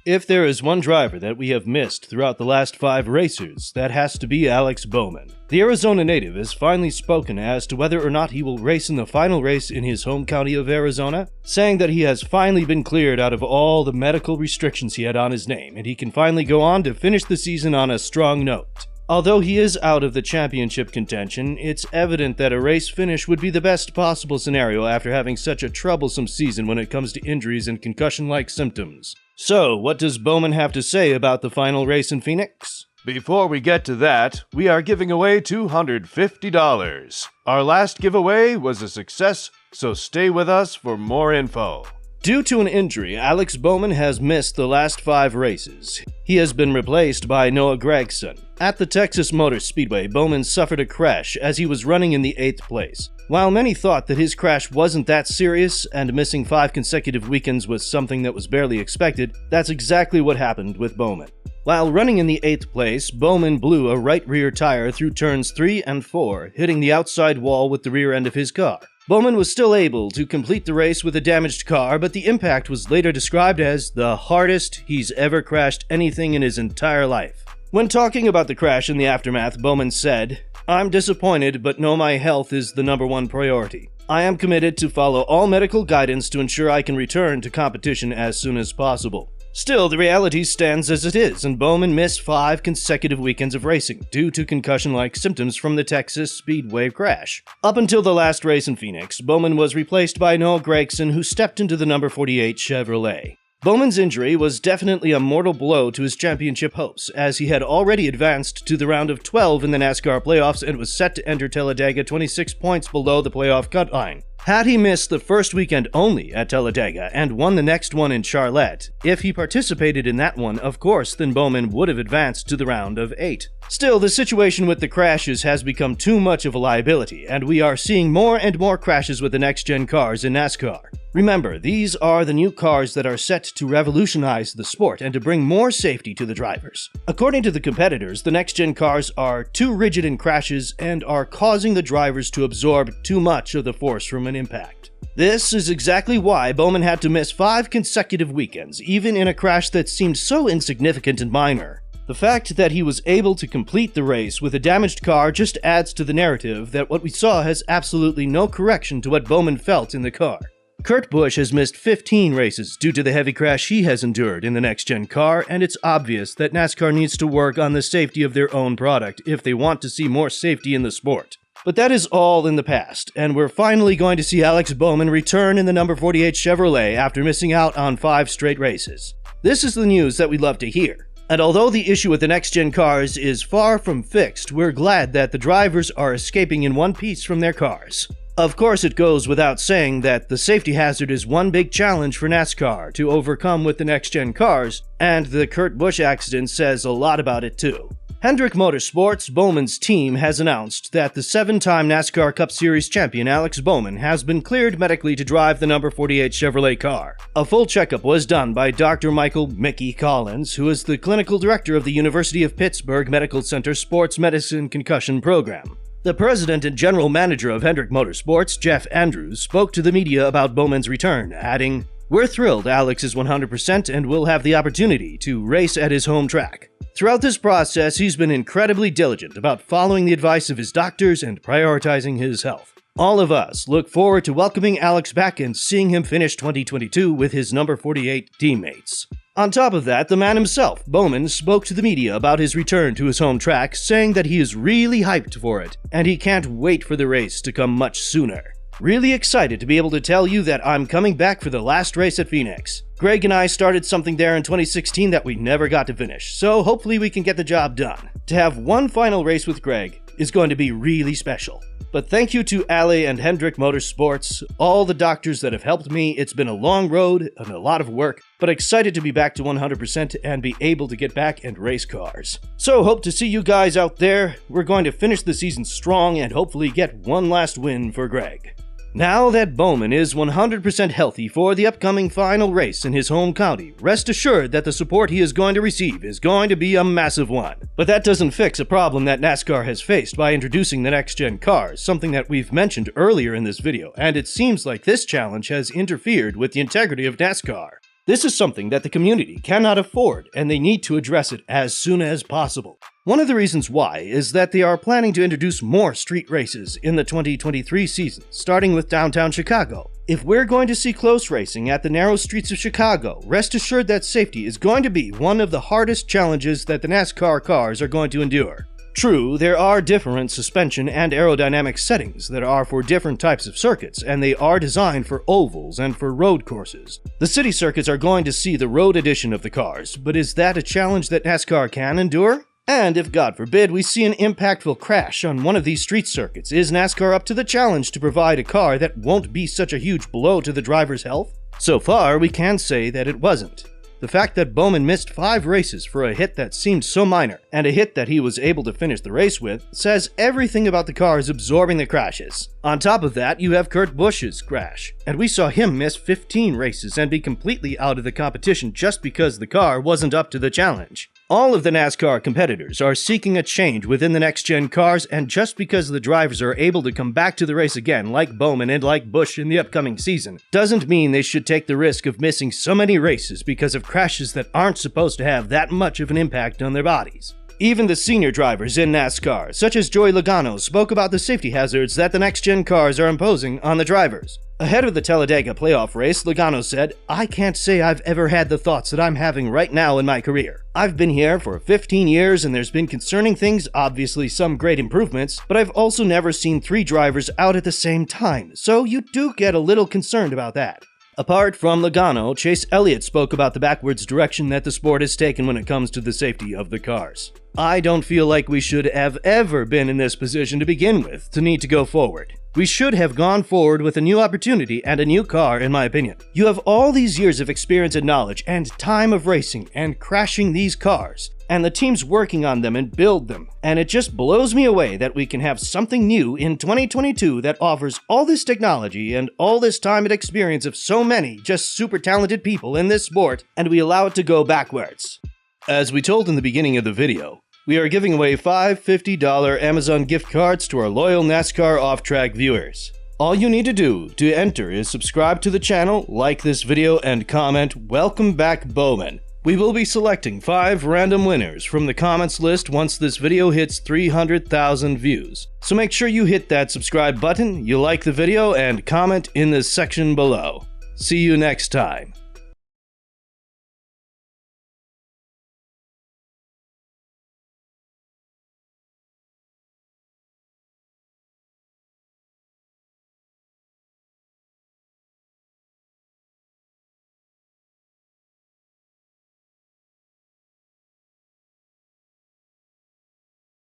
If there is one driver that we have missed throughout the last 5 races, that has to be Alex Bowman. The Arizona native has finally spoken as to whether or not he will race in the final race in his home county of Arizona, saying that he has finally been cleared out of all the medical restrictions he had on his name, and he can finally go on to finish the season on a strong note. Although he is out of the championship contention, it's evident that a race finish would be the best possible scenario after having such a troublesome season when it comes to injuries and concussion-like symptoms. So, what does Bowman have to say about the final race in Phoenix? Before we get to that, we are giving away $250. Our last giveaway was a success, so stay with us for more info. Due to an injury, Alex Bowman has missed the last 5 races. He has been replaced by Noah Gragson. At the Texas Motor Speedway, Bowman suffered a crash as he was running in the 8th place. While many thought that his crash wasn't that serious and missing 5 consecutive weekends was something that was barely expected, that's exactly what happened with Bowman. While running in the 8th place, Bowman blew a right rear tire through turns 3 and 4, hitting the outside wall with the rear end of his car. Bowman was still able to complete the race with a damaged car, but the impact was later described as the hardest he's ever crashed anything in his entire life. When talking about the crash in the aftermath, Bowman said, "I'm disappointed, but know my health is the #1 priority. I am committed to follow all medical guidance to ensure I can return to competition as soon as possible." Still, the reality stands as it is, and Bowman missed 5 consecutive weekends of racing due to concussion-like symptoms from the Texas Speedway crash. Up until the last race in Phoenix, Bowman was replaced by Noah Gragson, who stepped into the number 48 Chevrolet. Bowman's injury was definitely a mortal blow to his championship hopes, as he had already advanced to the round of 12 in the NASCAR playoffs and was set to enter Talladega 26 points below the playoff cut line. Had he missed the first weekend only at Talladega and won the next one in Charlotte, if he participated in that one, of course, then Bowman would have advanced to the round of 8. Still, the situation with the crashes has become too much of a liability, and we are seeing more and more crashes with the next-gen cars in NASCAR. Remember, these are the new cars that are set to revolutionize the sport and to bring more safety to the drivers. According to the competitors, the next-gen cars are too rigid in crashes and are causing the drivers to absorb too much of the force from an impact. This is exactly why Bowman had to miss 5 consecutive weekends, even in a crash that seemed so insignificant and minor. The fact that he was able to complete the race with a damaged car just adds to the narrative that what we saw has absolutely no correction to what Bowman felt in the car. Kurt Busch has missed 15 races due to the heavy crash he has endured in the next-gen car, and it's obvious that NASCAR needs to work on the safety of their own product if they want to see more safety in the sport. But that is all in the past, and we're finally going to see Alex Bowman return in the number 48 Chevrolet after missing out on 5 straight races. This is the news that we love to hear. And although the issue with the next-gen cars is far from fixed, we're glad that the drivers are escaping in one piece from their cars. Of course, it goes without saying that the safety hazard is one big challenge for NASCAR to overcome with the next-gen cars, and the Kurt Busch accident says a lot about it too. Hendrick Motorsports, Bowman's team, has announced that the 7-time NASCAR Cup Series champion Alex Bowman has been cleared medically to drive the number 48 Chevrolet car. A full checkup was done by Dr. Michael "Mickey" Collins, who is the clinical director of the University of Pittsburgh Medical Center Sports Medicine Concussion Program. The president and general manager of Hendrick Motorsports, Jeff Andrews, spoke to the media about Bowman's return, adding, "We're thrilled Alex is 100% and will have the opportunity to race at his home track. Throughout this process, he's been incredibly diligent about following the advice of his doctors and prioritizing his health. All of us look forward to welcoming Alex back and seeing him finish 2022 with his number 48 teammates." On top of that, the man himself, Bowman, spoke to the media about his return to his home track, saying that he is really hyped for it, and he can't wait for the race to come much sooner. "Really excited to be able to tell you that I'm coming back for the last race at Phoenix. Greg and I started something there in 2016 that we never got to finish, so hopefully we can get the job done. To have one final race with Greg is going to be really special. But thank you to Ale and Hendrick Motorsports, all the doctors that have helped me. It's been a long road and a lot of work, but excited to be back to 100% and be able to get back and race cars. So hope to see you guys out there. We're going to finish the season strong and hopefully get one last win for Greg." Now that Bowman is 100% healthy for the upcoming final race in his home county, rest assured that the support he is going to receive is going to be a massive one. But that doesn't fix a problem that NASCAR has faced by introducing the next-gen cars, something that we've mentioned earlier in this video, and it seems like this challenge has interfered with the integrity of NASCAR. This is something that the community cannot afford, and they need to address it as soon as possible. One of the reasons why is that they are planning to introduce more street races in the 2023 season, starting with downtown Chicago. If we're going to see close racing at the narrow streets of Chicago, rest assured that safety is going to be one of the hardest challenges that the NASCAR cars are going to endure. True, there are different suspension and aerodynamic settings that are for different types of circuits, and they are designed for ovals and for road courses. The city circuits are going to see the road edition of the cars, but is that a challenge that NASCAR can endure? And if, God forbid, we see an impactful crash on one of these street circuits, is NASCAR up to the challenge to provide a car that won't be such a huge blow to the driver's health? So far, we can say that it wasn't. The fact that Bowman missed 5 races for a hit that seemed so minor, and a hit that he was able to finish the race with, says everything about the cars absorbing the crashes. On top of that, you have Kurt Busch's crash, and we saw him miss 15 races and be completely out of the competition just because the car wasn't up to the challenge. All of the NASCAR competitors are seeking a change within the next-gen cars, and just because the drivers are able to come back to the race again, like Bowman and like Busch in the upcoming season, doesn't mean they should take the risk of missing so many races because of crashes that aren't supposed to have that much of an impact on their bodies. Even the senior drivers in NASCAR, such as Joey Logano, spoke about the safety hazards that the next-gen cars are imposing on the drivers. Ahead of the Talladega playoff race, Logano said, "I can't say I've ever had the thoughts that I'm having right now in my career. I've been here for 15 years and there's been concerning things, obviously some great improvements, but I've also never seen 3 drivers out at the same time, so you do get a little concerned about that." Apart from Logano, Chase Elliott spoke about the backwards direction that the sport has taken when it comes to the safety of the cars. "I don't feel like we should have ever been in this position to begin with, to need to go forward. We should have gone forward with a new opportunity and a new car, in my opinion. You have all these years of experience and knowledge and time of racing and crashing these cars, and the teams working on them and build them, and it just blows me away that we can have something new in 2022 that offers all this technology and all this time and experience of so many just super talented people in this sport, and we allow it to go backwards." As we told in the beginning of the video, we are giving away 5 $50 Amazon gift cards to our loyal NASCAR Off-Track viewers. All you need to do to enter is subscribe to the channel, like this video, and comment, "Welcome back, Bowman." We will be selecting 5 random winners from the comments list once this video hits 300,000 views. So make sure you hit that subscribe button, you like the video, and comment in the section below. See you next time.